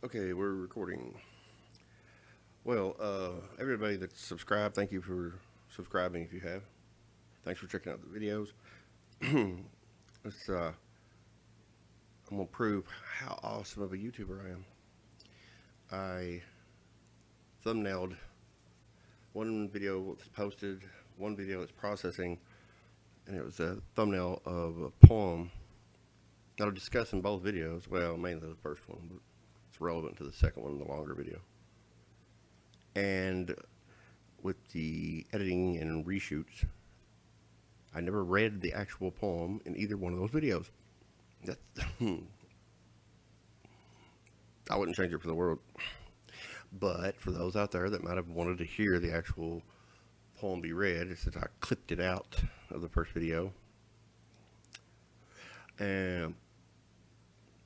Okay, we're recording. Well, everybody that's subscribed, thank you for subscribing if you have. Thanks for checking out the videos. Let's, I'm going to prove how awesome of a YouTuber I am. I thumbnailed one video that's posted, one video that's processing, and it was a thumbnail of a poem that I'll discuss in both videos. Well, mainly the first one, but it's relevant to the second one, the longer video. And with the editing and reshoots, I never read the actual poem in either one of those videos. That's, I wouldn't change it for the world. But for those out there that might have wanted to hear the actual poem be read, it's that I clipped it out of the first video. And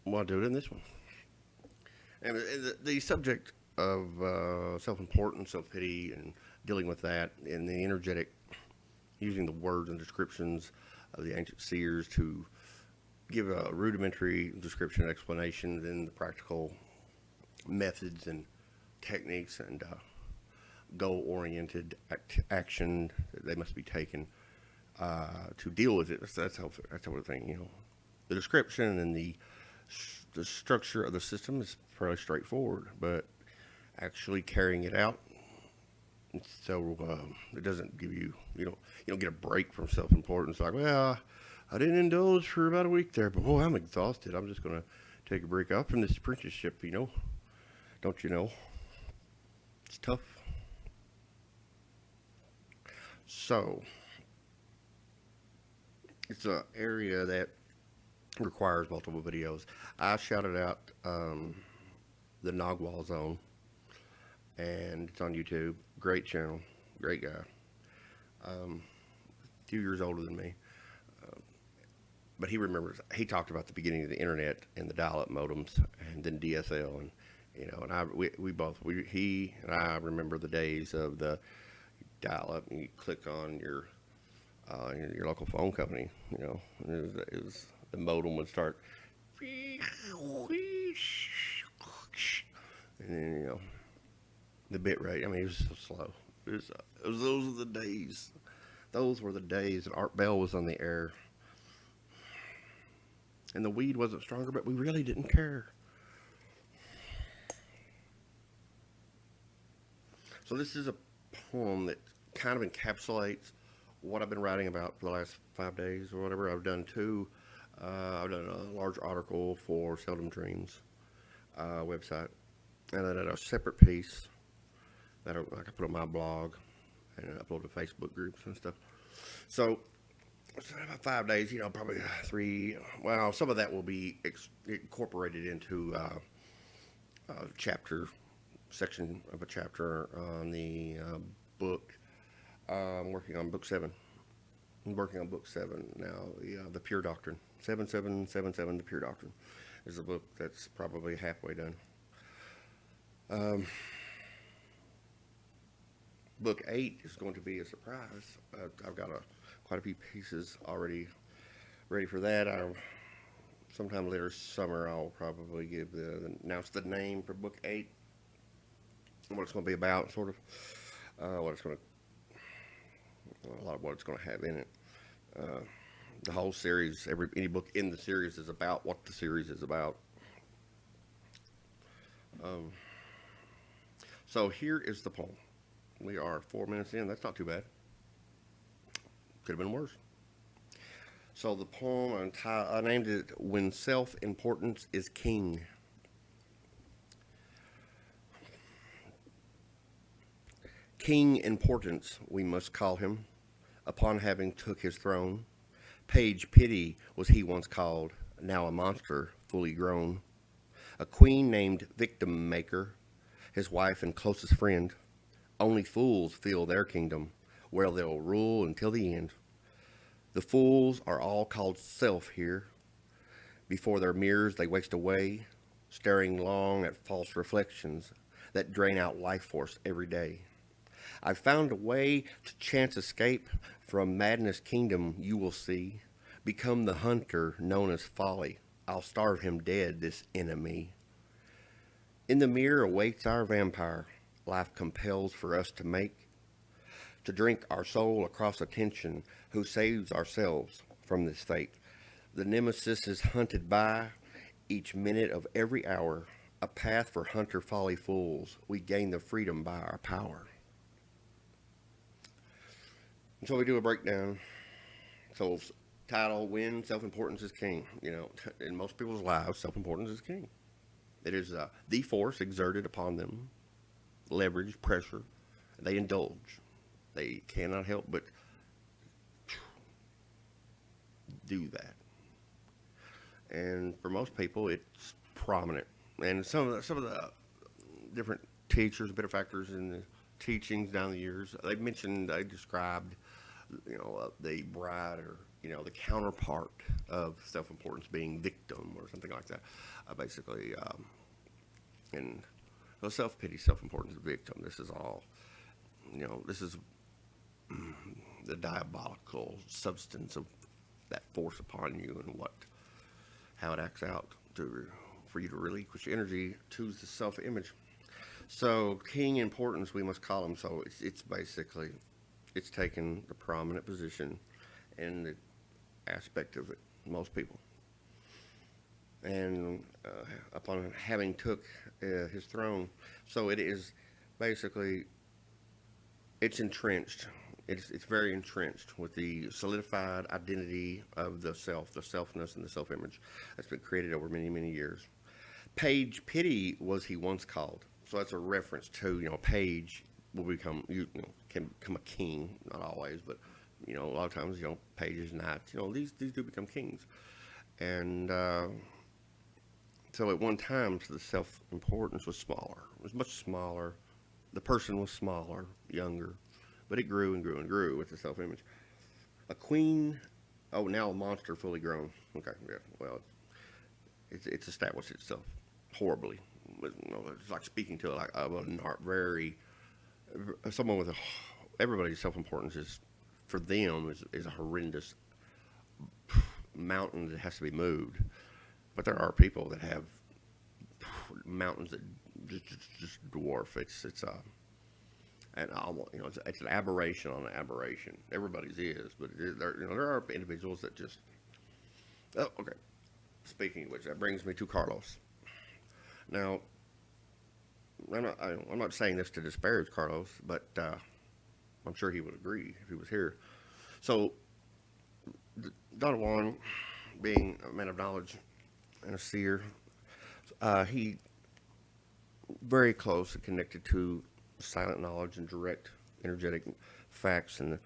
I'll do it in this one. And the subject of self-importance, self-pity, and dealing with that, and the energetic, using the words and descriptions of the ancient seers to give a rudimentary description and explanation, then the practical methods and techniques and goal-oriented action that they must be taken to deal with it. That's how we're thinking. The description and the structure of the system is fairly straightforward, but actually carrying it out, so it doesn't give you don't get a break from self-importance. Like, well, I didn't indulge for about a week there, but boy, I'm exhausted. I'm just gonna take a break off from this apprenticeship. Don't you know? It's tough. So it's an area that requires multiple videos. I shouted out the Nogwal Zone, and it's on YouTube. Great channel, great guy. A few years older than me, but he remembers. He talked about the beginning of the internet and the dial-up modems, and then DSL, and he and I remember the days of the dial-up, and you click on your local phone company. And it was the modem would start, and then the bit rate. I mean, it was so slow. Those were the days. Those were the days that Art Bell was on the air, and the weed wasn't stronger, but we really didn't care. So this is a poem that kind of encapsulates what I've been writing about for the last 5 days or whatever. I've done a large article for Seldom Dreams website, and then a separate piece that I put on my blog and upload to Facebook groups and stuff. So it's about 5 days, probably three. Well, some of that will be incorporated into a chapter section of a chapter on the book. I'm working on book 7. I'm working on book 7 now. The Pure Doctrine, 7777. The Pure Doctrine is a book that's probably halfway done. Book 8 is going to be a surprise. I've got quite a few pieces already ready for that. Sometime later summer, I'll probably announce the name for book 8, what it's going to be about, sort of, what it's going to, a lot of what it's going to have in it. The whole series, any book in the series is about what the series is about. So here is the poem. We are 4 minutes in. That's not too bad. Could have been worse. So the poem, I named it "When Self-Importance is King." King Importance, we must call him, upon having took his throne. Page Pity was he once called, now a monster fully grown. A queen named Victim Maker, his wife and closest friend. Only fools feel their kingdom, where they'll rule until the end. The fools are all called self here. Before their mirrors they waste away, staring long at false reflections that drain out life force every day. I've found a way to chance escape from madness kingdom you will see. Become the hunter known as folly. I'll starve him dead, this enemy. In the mirror awaits our vampire. Life compels for us to make, to drink our soul across attention, who saves ourselves from this fate. The nemesis is hunted by each minute of every hour, a path for hunter folly fools. We gain the freedom by our power. And so we do a breakdown. So title, when self-importance is king. In most people's lives, self-importance is king. It is the force exerted upon them, leverage, pressure. They indulge. They cannot help but do that. And for most people, it's prominent. And some of the different teachers, benefactors in the teachings down the years, they described, the bride or the counterpart of self-importance being victim or something like that. Basically, and self-pity, self-importance, victim. This is all, this is the diabolical substance of that force upon you and how it acts out for you to relinquish energy to the self-image. So king importance, we must call him. So it's basically, it's taken the prominent position in the aspect of it, most people. And upon having took his throne, so it is basically, it's entrenched. It's very entrenched with the solidified identity of the self, the selfness, and the self-image that's been created over many, many years. Page Pity was he once called. So that's a reference to, Page will become, can become a king, not always, but, a lot of times, pages, knights, these do become kings. And so at one time, the self-importance was smaller. It was much smaller. The person was smaller, younger, but it grew and grew and grew with the self-image. A queen, now a monster fully grown. Okay, yeah, well, it's established itself horribly. It's like speaking to like a very someone with everybody's self-importance is for them is a horrendous mountain that has to be moved. But there are people that have mountains that just dwarf. It's and almost, it's an aberration on an aberration. Everybody's is, but there are individuals that just. Oh, okay. Speaking of which, that brings me to Carlos. Now, I'm not saying this to disparage Carlos, but I'm sure he would agree if he was here. So, Don Juan, being a man of knowledge and a seer, he very close and connected to silent knowledge and direct energetic facts and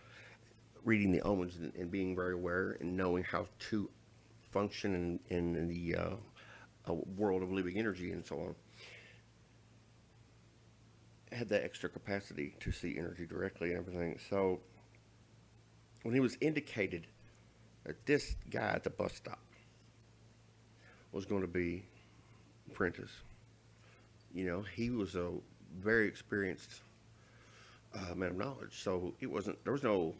reading the omens and being very aware and knowing how to function in the world of living energy and so on. Had that extra capacity to see energy directly and everything. So when he was indicated that this guy at the bus stop was going to be Prentice, he was a very experienced man of knowledge. So there was no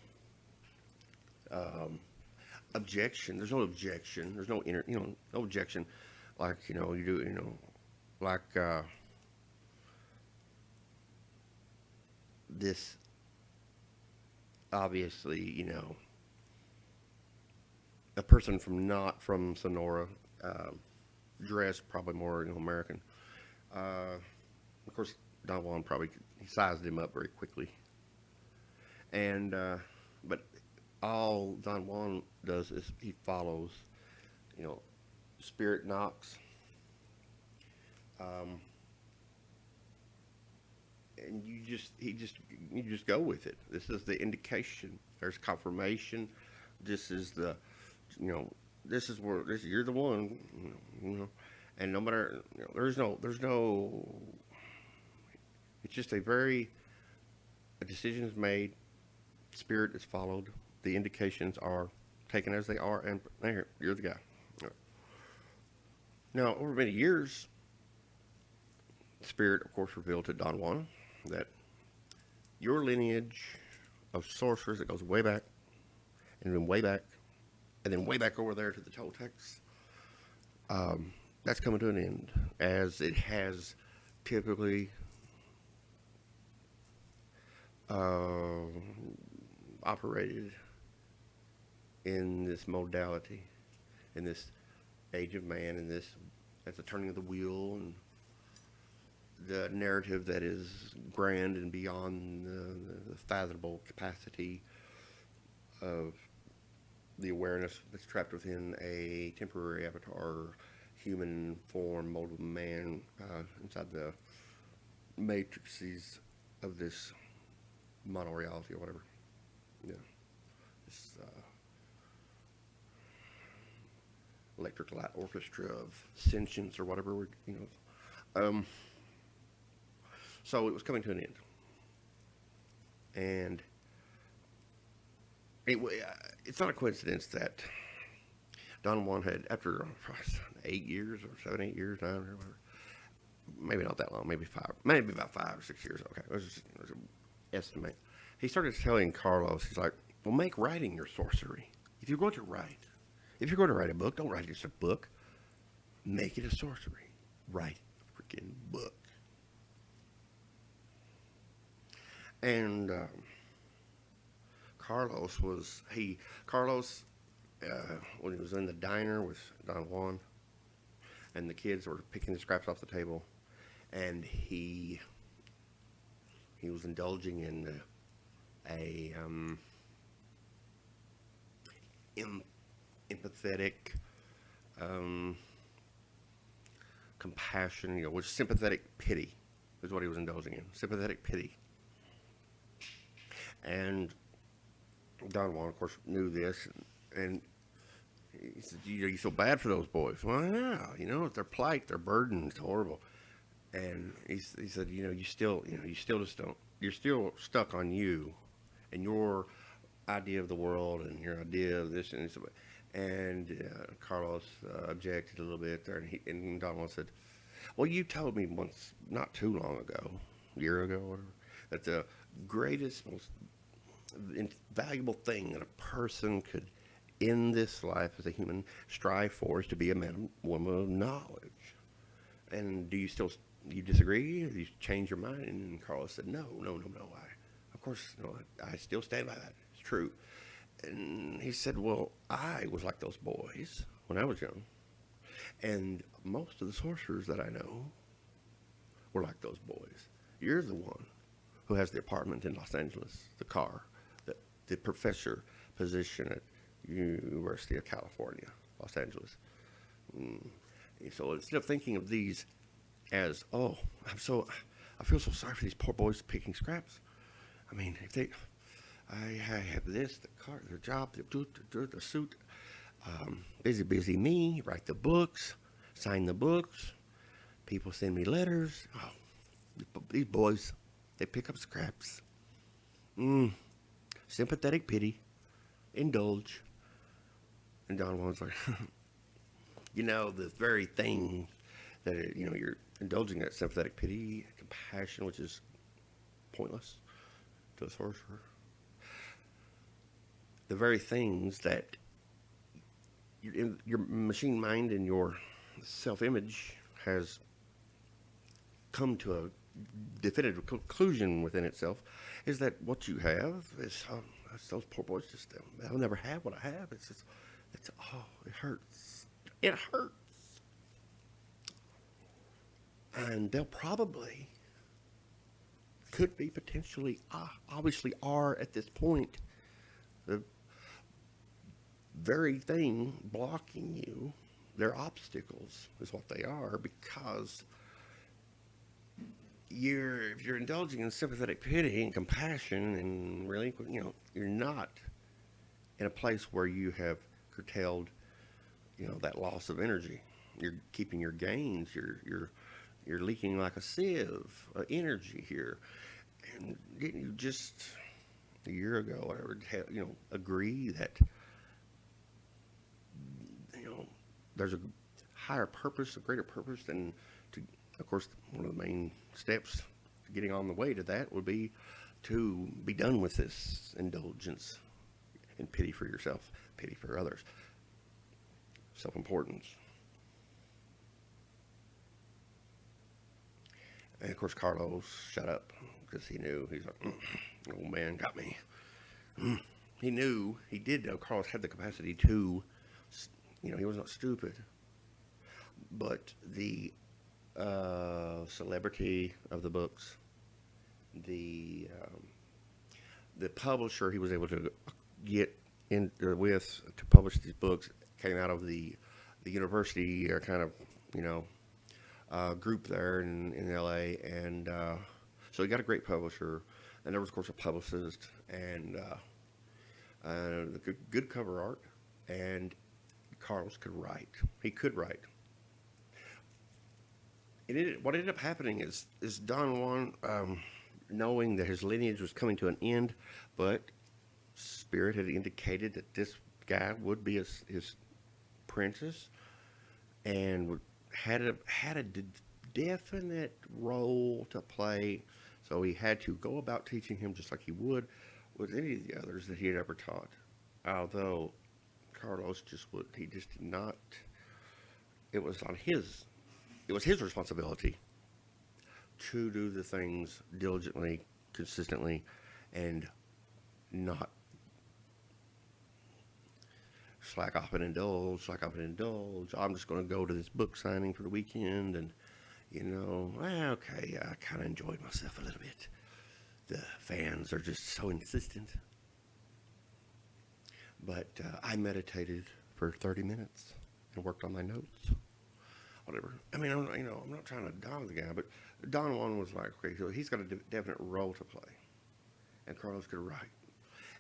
objection. There's no objection. There's no no objection like, you do, like this obviously, a person not from Sonora, dressed probably more, American. Of course, Don Juan probably he sized him up very quickly. And but all Don Juan does is he follows, spirit knocks, and you just go with it. This is the indication. There's confirmation. This is the, this is where you're the one, and no matter, there's no. It's just a decision is made, spirit is followed, the indications are taken as they are, and there, you're the guy. Now, over many years, spirit, of course, revealed to Don Juan that your lineage of sorcerers that goes way back, and then way back, and then way back over there to the Toltecs, that's coming to an end, as it has typically uh, operated in this modality, in this age of man, in this at the turning of the wheel, and the narrative that is grand and beyond the fathomable capacity of the awareness that's trapped within a temporary avatar, human form, molded man inside the matrices of this mono reality or whatever. Yeah, this electric light orchestra of sentience or whatever. Um, so it was coming to an end, and it's not a coincidence that Don Juan had, after 8 years or 7, 8 years, 9 or whatever, maybe not that long, maybe maybe about 5 or 6 years. Okay, it was an estimate. He started telling Carlos, he's like, "Well, make writing your sorcery. If you're going to write, if you're going to write a book, don't write just a book. Make it a sorcery. Write a freaking book." And Carlos when he was in the diner with Don Juan, and the kids were picking the scraps off the table, and he was indulging in a empathetic compassion, which sympathetic pity is what he was indulging in. Sympathetic pity. And Don Juan, of course, knew this, and he said, "You feel bad for those boys." Well, yeah, their plight, their burden is horrible. And he said, you still just don't. You're still stuck on you, and your idea of the world, and your idea of this and this. And Carlos objected a little bit there, and Don Juan said, "Well, you told me once, not too long ago, a year ago, whatever, that the greatest, most valuable thing that a person could, in this life as a human, strive for is to be a man, woman of knowledge. And do you disagree? Do you change your mind?" And Carlos said, "No. Of course, I still stand by that. It's true." And he said, "Well, I was like those boys when I was young, and most of the sorcerers that I know were like those boys. You're the one who has the apartment in Los Angeles, the car, the professor position at University of California, Los Angeles." So instead of thinking of these as, "Oh, I feel so sorry for these poor boys picking scraps. I mean, I have this, the car, the job, the suit, busy me, write the books, sign the books, people send me letters. Oh, these boys, they pick up scraps. Sympathetic pity, indulge." And Don Juan's like, the very thing that, you're indulging that sympathetic pity, compassion, which is pointless to a sorcerer. The very things that your machine mind and your self-image has come to a definitive conclusion within itself is that what you have is, those poor boys they'll never have what I have. It hurts. It hurts. And they'll probably, could be, potentially, obviously are at this point, the very thing blocking you. Their obstacles is what they are, because if you're indulging in sympathetic pity and compassion and really, you're not in a place where you have curtailed, that loss of energy. You're keeping your gains. You're leaking like a sieve of energy here. And didn't you just a year ago, whatever, agree that, there's a higher purpose, a greater purpose, and of course, one of the main steps to getting on the way to that would be to be done with this indulgence and pity for yourself, pity for others, self-importance. And of course, Carlos shut up because he knew. He's like, old man got me. He knew, he did know Carlos had the capacity to, he was not stupid. But the celebrity of the books, the the publisher he was able to get in with to publish these books came out of the university kind of you know group there in LA, and so he got a great publisher, and there was of course a publicist and good cover art, and Carlos could write. He could write. What ended up happening is Don Juan, knowing that his lineage was coming to an end, but Spirit had indicated that this guy would be his apprentice, and had a definite role to play. So he had to go about teaching him just like he would with any of the others that he had ever taught. Although Carlos he just did not. It was on his. It was his responsibility to do the things diligently, consistently, and not slack off and indulge, slack off and indulge. I'm just going to go to this book signing for the weekend, and okay, I kind of enjoyed myself a little bit. The fans are just so insistent. But I meditated for 30 minutes and worked on my notes. Whatever. I mean, I'm not trying to dog the guy, but Don Juan was like, okay, so he's got a definite role to play, and Carlos could write,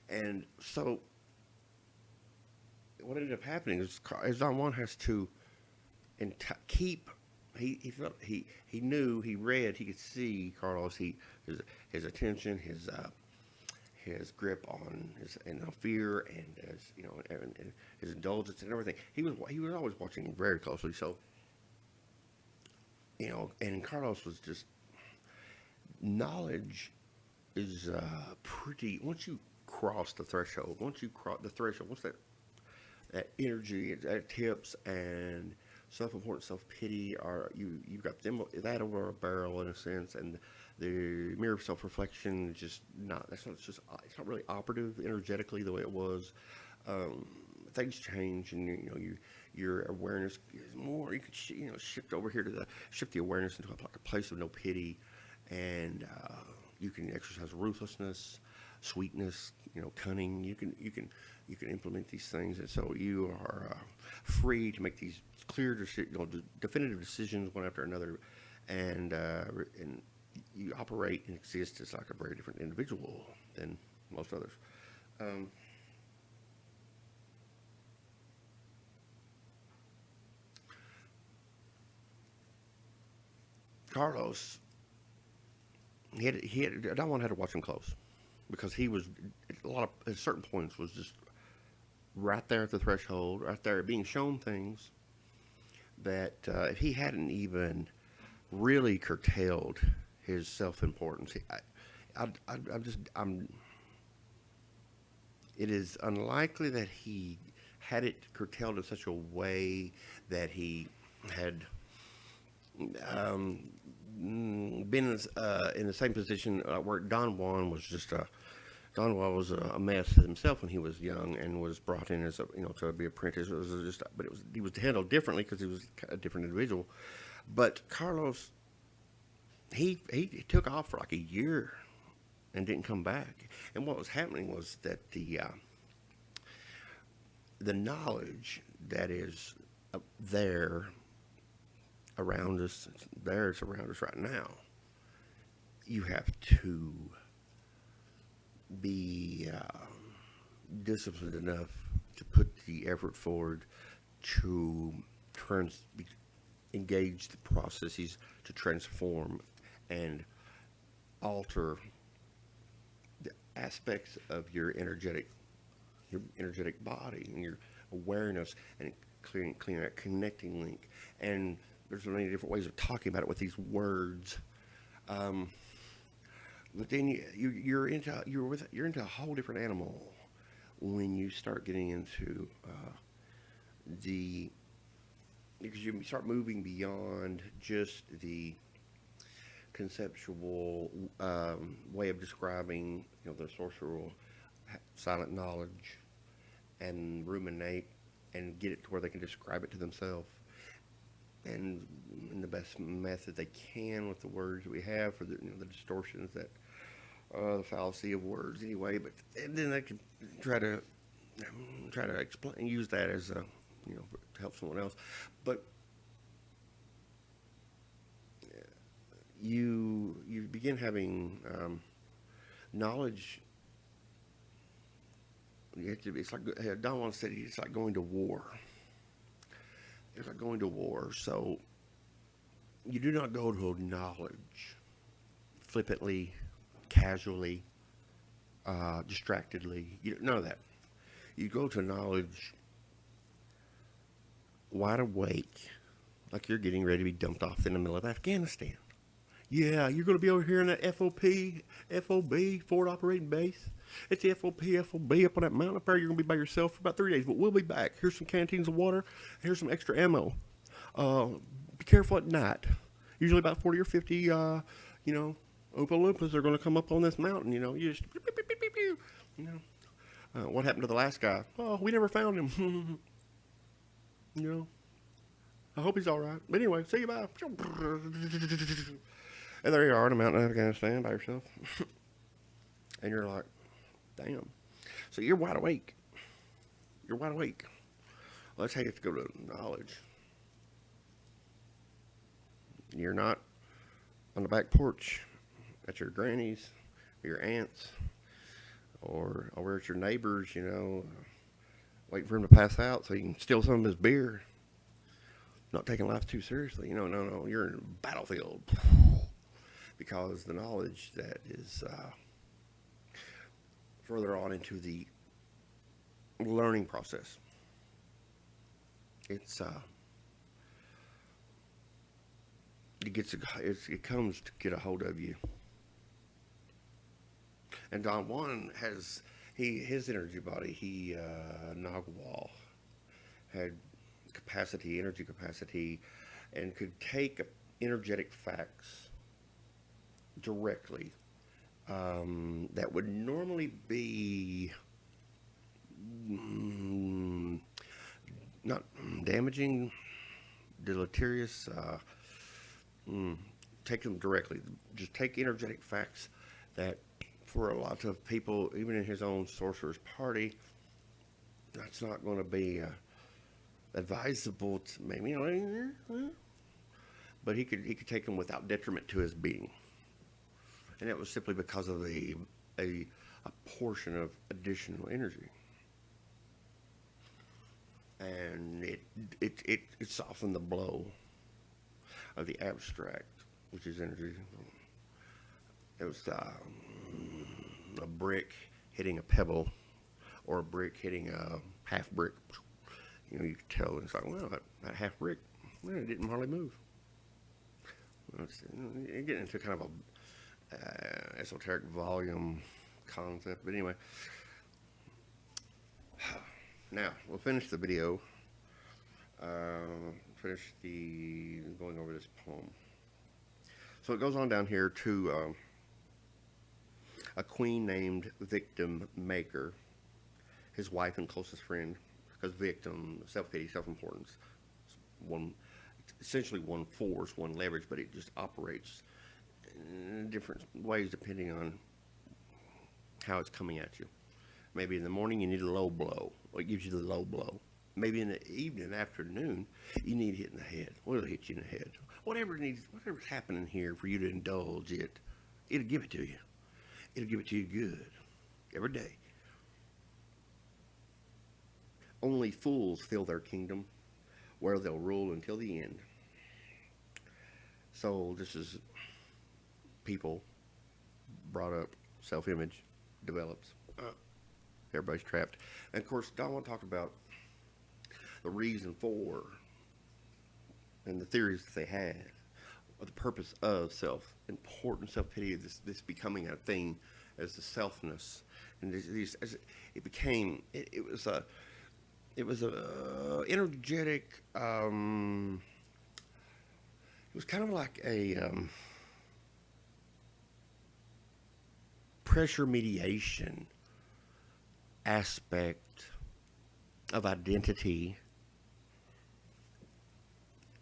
and so what ended up happening is Don Juan has to keep. He felt he knew, he read, he could see Carlos. His attention, his grip on his fear, and and his indulgence and everything. He was always watching very closely. So and Carlos was just knowledge is pretty. Once you cross the threshold, once that energy, that tips, and self-importance, self-pity you've got them that over a barrel in a sense, and the mirror of self-reflection is just not. It's not really operative energetically the way it was. Things change, and your awareness is more. You could shift over here shift the awareness into like a place of no pity, and you can exercise ruthlessness, sweetness, cunning. You can implement these things, and so you are free to make these clear, definitive decisions one after another, and you operate and exist as like a very different individual than most others. Carlos, I don't want to have to watch him close because he was a lot of at certain points was just right there at the threshold, right there being shown things that if he hadn't even really curtailed his self-importance, it is unlikely that he had it curtailed in such a way that he had been in the same position where Don Juan was a mess himself when he was young and was brought in as to be apprentice. It was he was handled differently because he was a different individual. But Carlos, he took off for like a year and didn't come back. And what was happening was that the knowledge that is there around us, it's around us right now. You have to be disciplined enough to put the effort forward to engage the processes to transform and alter the aspects of your energetic body and your awareness, and clearing that connecting link. And there's many different ways of talking about it with these words. But then you're into a whole different animal when you start getting into because you start moving beyond just the conceptual way of describing, the sorcerer will silent knowledge and ruminate and get it to where they can describe it to themselves and in the best method they can with the words that we have for the distortions that the fallacy of words anyway. But and then they can try to explain, use that as a, to help someone else. But you begin having knowledge. It's like Don once said, it's like going to war. It's like going to war. So you do not go to knowledge flippantly, casually, distractedly. None of that. You go to knowledge wide awake, like you're getting ready to be dumped off in the middle of Afghanistan. Yeah, you're going to be over here in that FOB, Forward Operating Base. It's the FOB up on that mountain up there. You're going to be by yourself for about 3 days, but we'll be back. Here's some canteens of water. Here's some extra ammo. Be careful at night. Usually about 40 or 50, Oompa Loompas are going to come up on this mountain. You just, pew, pew, pew, pew, pew, what happened to the last guy? Oh, we never found him. I hope he's all right. But anyway, see you, bye. And there you are in a mountain of Afghanistan by yourself. And you're like, damn. So you're wide awake. You're wide awake. Let's say you have to go to knowledge. You're not on the back porch at your granny's, or your aunt's, or over at your neighbor's, waiting for him to pass out so you can steal some of his beer. Not taking life too seriously. No. You're in a battlefield. Because the knowledge that is further on into the learning process, it comes to get a hold of you. And Don Juan has his energy body. Nagual had energy capacity, and could take energetic facts directly that would normally be not damaging, deleterious. Take them directly. Just take energetic facts that, for a lot of people, even in his own sorcerer's party, that's not going to be advisable to maybe, but he could take them without detriment to his being. And it was simply because of a portion of additional energy. And it softened the blow of the abstract, which is energy. It was a brick hitting a pebble, or a brick hitting a half brick. You could tell, it's like, well, that half brick, it didn't hardly move. You're getting into kind of a esoteric volume concept, but anyway. Now, we'll finish the video. Finish going over this poem. So it goes on down here to a queen named Victim Maker, his wife and closest friend, because victim, self-pity, self-importance, essentially one force, one leverage, but it just operates in different ways depending on how it's coming at you. Maybe in the morning you need a low blow. What gives you the low blow? Maybe in the evening, afternoon, you need hit in the head. What'll hit you in the head? Whatever's happening here for you to indulge it, it'll give it to you. It'll give it to you good. Every day. Only fools fill their kingdom, where they'll rule until the end. So this is people brought up, self-image develops. Everybody's trapped. And of course, Don talked about the reason for and the theories that they had, or the purpose of self-importance, self-pity, this becoming a thing as the selfness, and as it became, it was a energetic. It was kind of like a pressure mediation aspect of identity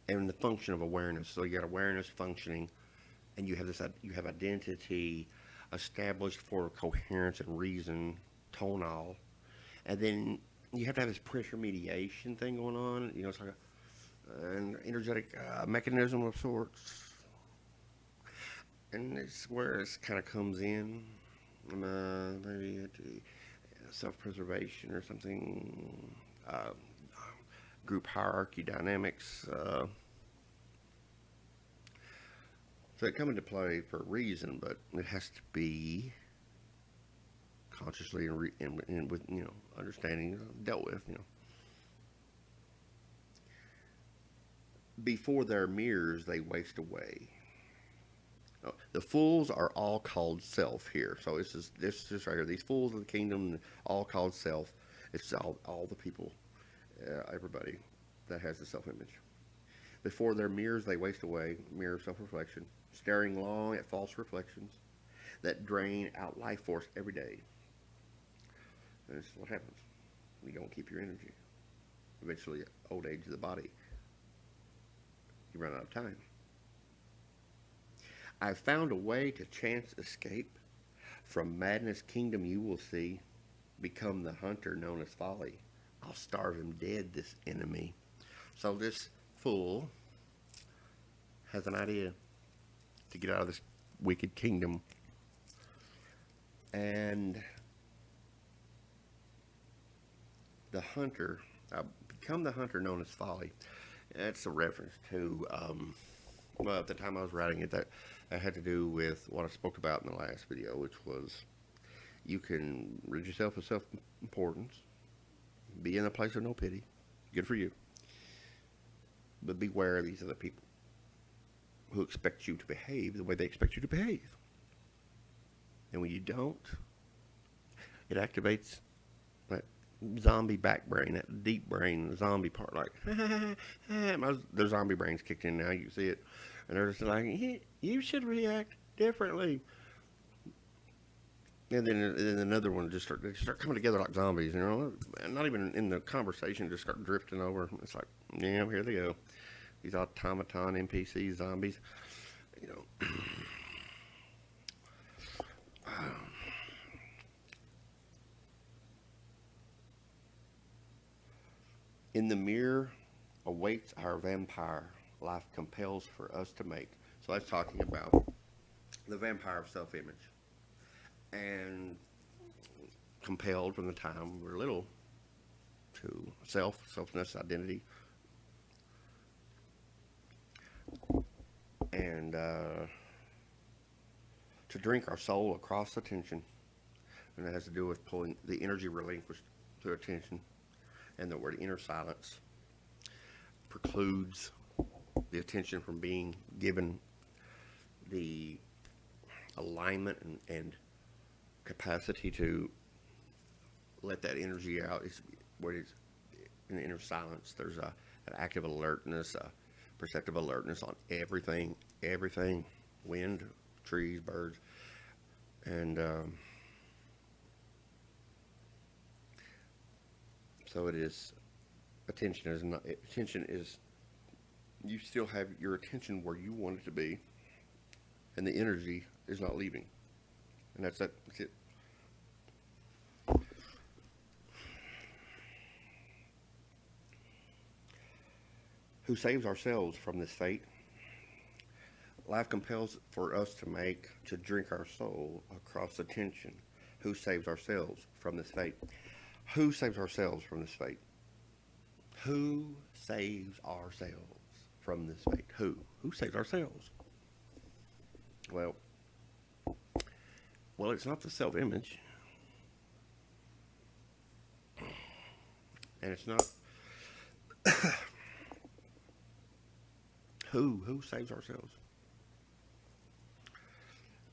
and the function of awareness. So you got awareness functioning, and you have this. You have identity established for coherence and reason, tonal, and then you have to have this pressure mediation thing going on. You know, it's like an energetic mechanism of sorts, and it's where it kind of comes in. Maybe self-preservation or something. Group hierarchy dynamics. So it come into play for a reason, but it has to be consciously and with understanding dealt with. Before their mirrors, they waste away. Oh, the fools are all called self here. So this is right here. These fools of the kingdom, all called self. It's all the people, everybody that has the self-image. Before their mirrors, they waste away. Mirror of self-reflection, staring long at false reflections that drain out life force every day. And this is what happens. You don't keep your energy. Eventually, old age of the body, you run out of time. I've found a way to chance escape. From madness kingdom you will see. Become the hunter known as folly. I'll starve him dead, this enemy. So this fool has an idea to get out of this wicked kingdom. And the hunter, become the hunter known as folly. That's a reference to, well, at the time I was writing it, that had to do with what I spoke about in the last video, which was you can rid yourself of self-importance, be in a place of no pity, good for you, but beware of these other people who expect you to behave the way they expect you to behave. And when you don't, it activates that zombie back brain, that deep brain, zombie part, like, the zombie brain's kicked in now, you can see it. And they're just like, you should react differently. And then another one just start coming together like zombies, and not even in the conversation, just start drifting over. It's like, yeah, here they go. These automaton NPC zombies, In the mirror awaits our vampire. Life compels for us to make. So that's talking about the vampire of self-image. And compelled from the time we're little to selfness, identity. And to drink our soul across attention. And it has to do with pulling the energy relinquished to attention. And the word inner silence precludes the attention from being given the alignment and capacity to let that energy out. Is what is in the inner silence. There's an active alertness, a perceptive alertness on everything, wind, trees, birds, and so it is. Attention is you still have your attention where you want it to be, and the energy is not leaving, and that's it. Who saves ourselves from this fate? Life compels for us to drink our soul across attention. Who saves ourselves from this fate? Who saves ourselves from this fate? Who saves ourselves from this fate? Who? Who saves ourselves? Well, it's not the self-image. And it's not... Who saves ourselves?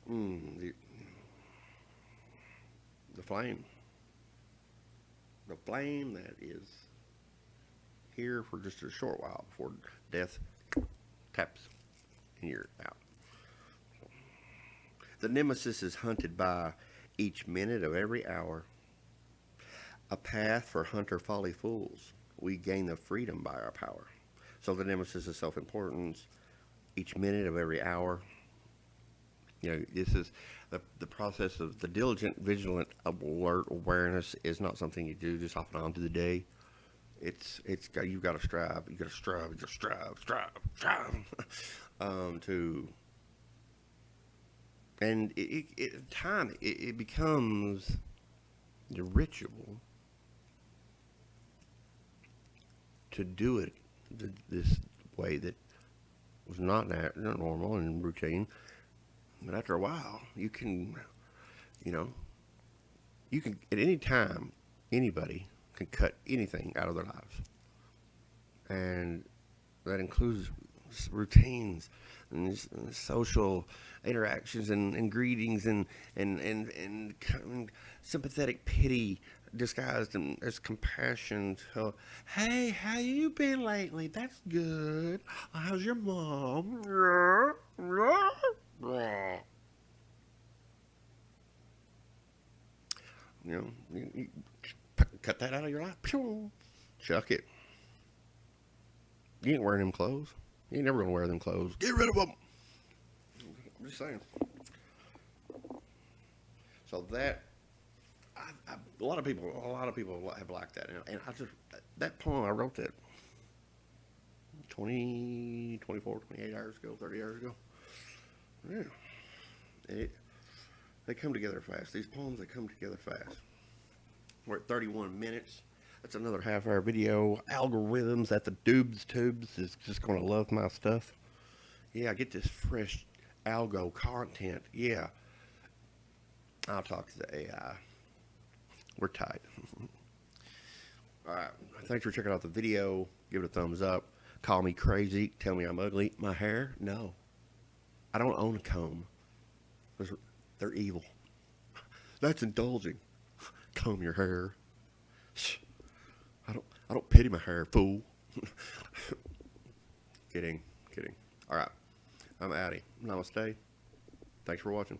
The flame. The flame that is here for just a short while before death taps and you're out. The nemesis is hunted by each minute of every hour. A path for hunter folly fools. We gain the freedom by our power. So the nemesis is self-importance. Each minute of every hour. This is the process of the diligent, vigilant, alert awareness is not something you do just off and on to the day. You've got to strive. You got to strive. You got to strive to. And it becomes the ritual to do it this way that was not normal and routine. But after a while, you can at any time, anybody can cut anything out of their lives, and that includes routines and social interactions and greetings and sympathetic pity disguised as compassion. So, hey, how you been lately? That's good. How's your mom? You cut that out of your life. Chuck it. You ain't wearing them clothes. You ain't never gonna wear them clothes. Get rid of them. I'm just saying. So a lot of people have liked that, and that poem I wrote that 20, 24, 28 hours ago, 30 hours ago. Yeah, they come together fast. These poems, they come together fast. We're at 31 minutes. That's another half-hour video. Algorithms at the tubes is just going to love my stuff. Yeah, I get this fresh algo content. Yeah. I'll talk to the AI. We're tight. All right. Thanks for checking out the video. Give it a thumbs up. Call me crazy. Tell me I'm ugly. My hair? No. I don't own a comb. They're evil. That's indulging. Comb your hair. I don't pity my hair, fool. Kidding. All right. I'm Addy. Namaste. Thanks for watching.